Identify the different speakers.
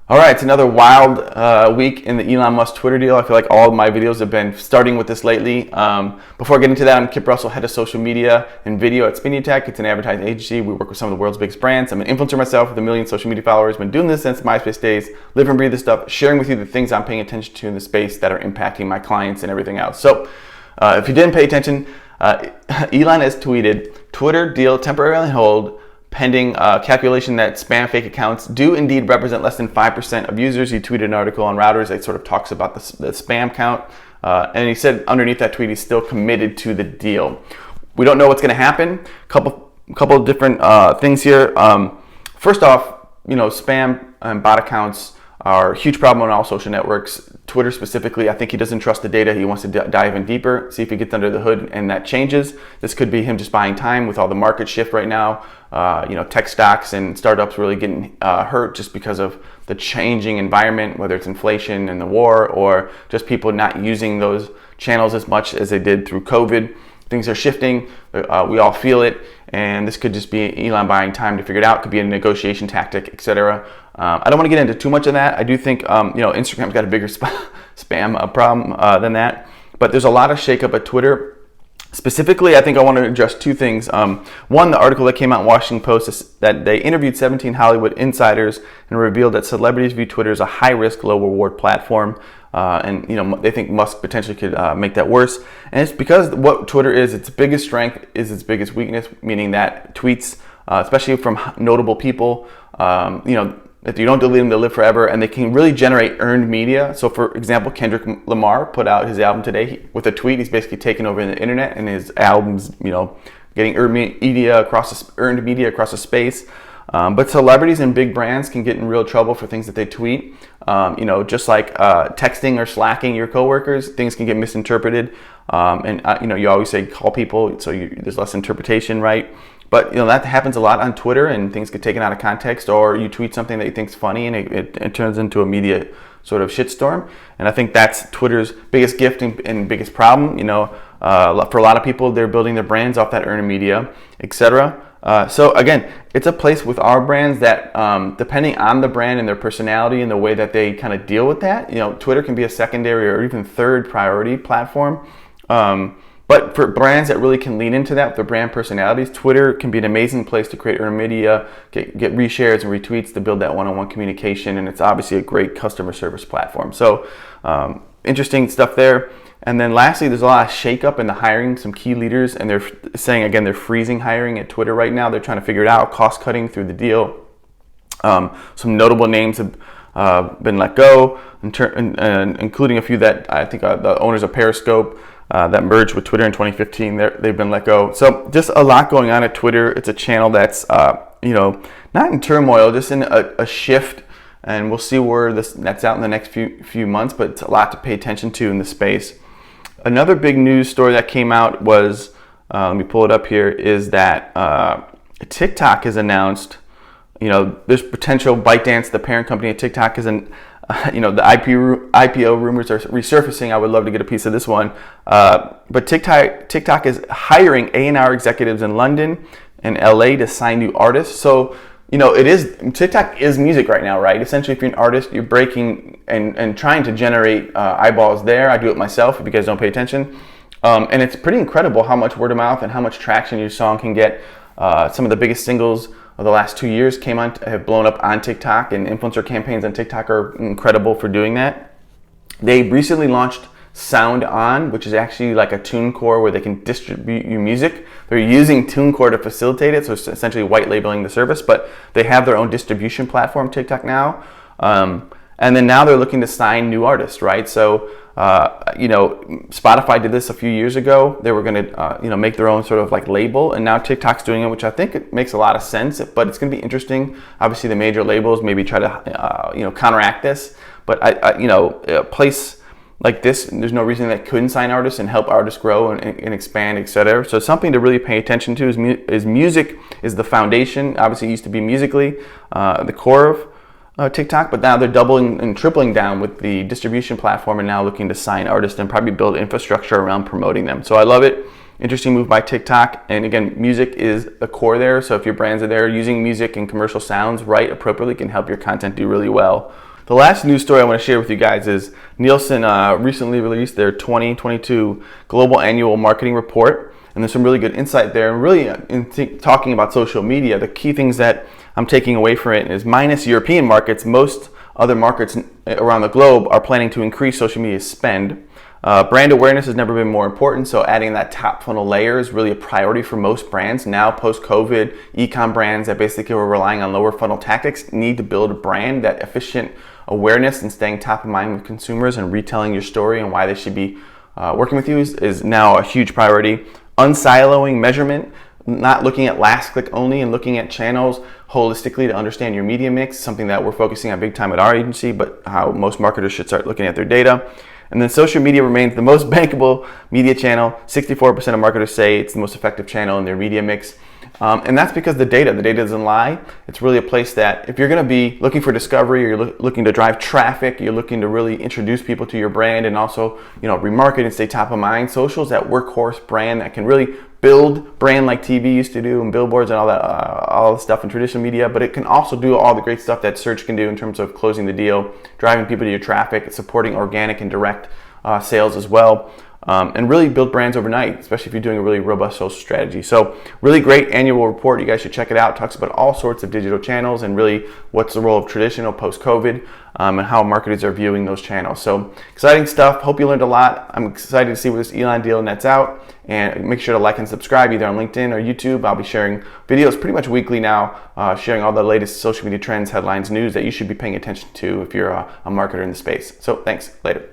Speaker 1: All right, it's another wild week in the Elon Musk Twitter deal. I feel like all of my videos have been starting with this lately. Before getting to that, I'm Kip Russell, head of social media and video at Spinny Tech. It's an advertising agency. We work with some of the world's biggest brands. I'm an influencer myself with 1 million social media followers. Been doing this since MySpace days. Live and breathe this stuff, sharing with you the things I'm paying attention to in the space that are impacting my clients and everything else. So if you didn't pay attention, Elon has tweeted, Twitter deal temporarily on hold, pending calculation that spam fake accounts do indeed represent less than 5% of users. He tweeted an article on Routers that sort of talks about the spam count. And he said underneath that tweet, he's still committed to the deal. We don't know what's going to happen. Couple of different things here. First off, spam and bot accounts are a huge problem on all social networks. Twitter specifically, I think he doesn't trust the data. He wants to dive in deeper, see if he gets under the hood and that changes. This could be him just buying time with all the market shift right now. Tech stocks and startups really getting hurt just because of the changing environment, whether it's inflation and the war or just people not using those channels as much as they did through COVID. Things are shifting. We all feel it. And this could just be Elon buying time to figure it out. Could be a negotiation tactic, etc. I don't want to get into too much of that. I do think Instagram's got a bigger spam problem than that. But there's a lot of shakeup at Twitter. Specifically, I think I want to address two things. One, the article that came out in Washington Post is that they interviewed 17 Hollywood insiders and revealed that celebrities view Twitter as a high-risk, low-reward platform. They think Musk potentially could make that worse. And it's because what Twitter is, its biggest strength is its biggest weakness, meaning that tweets, especially from notable people, if you don't delete them, they'll live forever, and they can really generate earned media. So, for example, Kendrick Lamar put out his album today with a tweet. He's basically taken over the internet, and his album's, getting earned media across the space. But celebrities and big brands can get in real trouble for things that they tweet. Just like texting or slacking your coworkers, things can get misinterpreted. You always say call people, so there's less interpretation, right? But that happens a lot on Twitter, and things get taken out of context, or you tweet something that you think's funny, and it turns into a media sort of shitstorm. And I think that's Twitter's biggest gift and biggest problem. For a lot of people, they're building their brands off that earned media, etc. So again, it's a place with our brands that, depending on the brand and their personality and the way that they kind of deal with that, Twitter can be a secondary or even third priority platform. But for brands that really can lean into that with their brand personalities, Twitter can be an amazing place to create earned media, get reshares and retweets to build that one-on-one communication, and it's obviously a great customer service platform. So interesting stuff there. And then lastly, there's a lot of shakeup in the hiring, some key leaders, and they're saying, again, they're freezing hiring at Twitter right now. They're trying to figure it out, cost cutting through the deal. Some notable names have been let go, including a few that I think the owners of Periscope that merged with Twitter in 2015, they've been let go. So just a lot going on at Twitter. It's a channel that's, not in turmoil, just in a shift. And we'll see where that's out in the next few months, but it's a lot to pay attention to in the space. Another big news story that came out was, let me pull it up here, is that TikTok has announced, there's potential ByteDance, the parent company of TikTok, the IPO rumors are resurfacing. I would love to get a piece of this one. But TikTok is hiring A&R executives in London and LA to sign new artists. So, TikTok is music right now, right? Essentially, if you're an artist, you're breaking and trying to generate eyeballs there. I do it myself if you guys don't pay attention. And it's pretty incredible how much word of mouth and how much traction your song can get. Some of the biggest singles of the last 2 years have blown up on TikTok, and influencer campaigns on TikTok are incredible for doing that. They recently launched Sound On, which is actually like a TuneCore where they can distribute your music. They're using TuneCore to facilitate it, so it's essentially white labeling the service, but they have their own distribution platform, TikTok now. And then now they're looking to sign new artists, right? So, Spotify did this a few years ago. They were going to, make their own sort of like label, and now TikTok's doing it, which I think it makes a lot of sense. But it's going to be interesting. Obviously, the major labels maybe try to, counteract this. But a place like this, there's no reason that couldn't sign artists and help artists grow and expand, etc. So something to really pay attention to is music is the foundation. Obviously, it used to be Musical.ly, the core of TikTok, but now they're doubling and tripling down with the distribution platform and now looking to sign artists and probably build infrastructure around promoting them. So I love it. Interesting move by TikTok. And again, music is the core there. So if your brands are there, using music and commercial sounds right appropriately can help your content do really well. The last news story I want to share with you guys is Nielsen recently released their 2022 Global Annual Marketing Report, and there's some really good insight there. And really, talking about social media, the key things that I'm taking away from it is, minus European markets, most other markets around the globe are planning to increase social media spend. Brand awareness has never been more important, so adding that top funnel layer is really a priority for most brands. Now, post-COVID, e-com brands that basically were relying on lower funnel tactics need to build a brand. That efficient awareness and staying top of mind with consumers and retelling your story and why they should be working with you is now a huge priority. Unsiloing measurement, not looking at last click only and looking at channels holistically to understand your media mix, something that we're focusing on big time at our agency, but how most marketers should start looking at their data. And then social media remains the most bankable media channel. 64% of marketers say it's the most effective channel in their media mix. And that's because the data doesn't lie. It's really a place that if you're going to be looking for discovery, or you're looking to drive traffic, you're looking to really introduce people to your brand and also, remarket and stay top of mind. Social is that workhorse brand that can really build brand like TV used to do, and billboards and all the stuff in traditional media, but it can also do all the great stuff that search can do in terms of closing the deal, driving people to your traffic, supporting organic and direct sales as well. And really build brands overnight, especially if you're doing a really robust social strategy. So really great annual report. You guys should check it out. It talks about all sorts of digital channels and really what's the role of traditional post-COVID and how marketers are viewing those channels. So exciting stuff. Hope you learned a lot. I'm excited to see what this Elon deal nets out. And make sure to like and subscribe either on LinkedIn or YouTube. I'll be sharing videos pretty much weekly now, sharing all the latest social media trends, headlines, news that you should be paying attention to if you're a marketer in the space. So thanks. Later.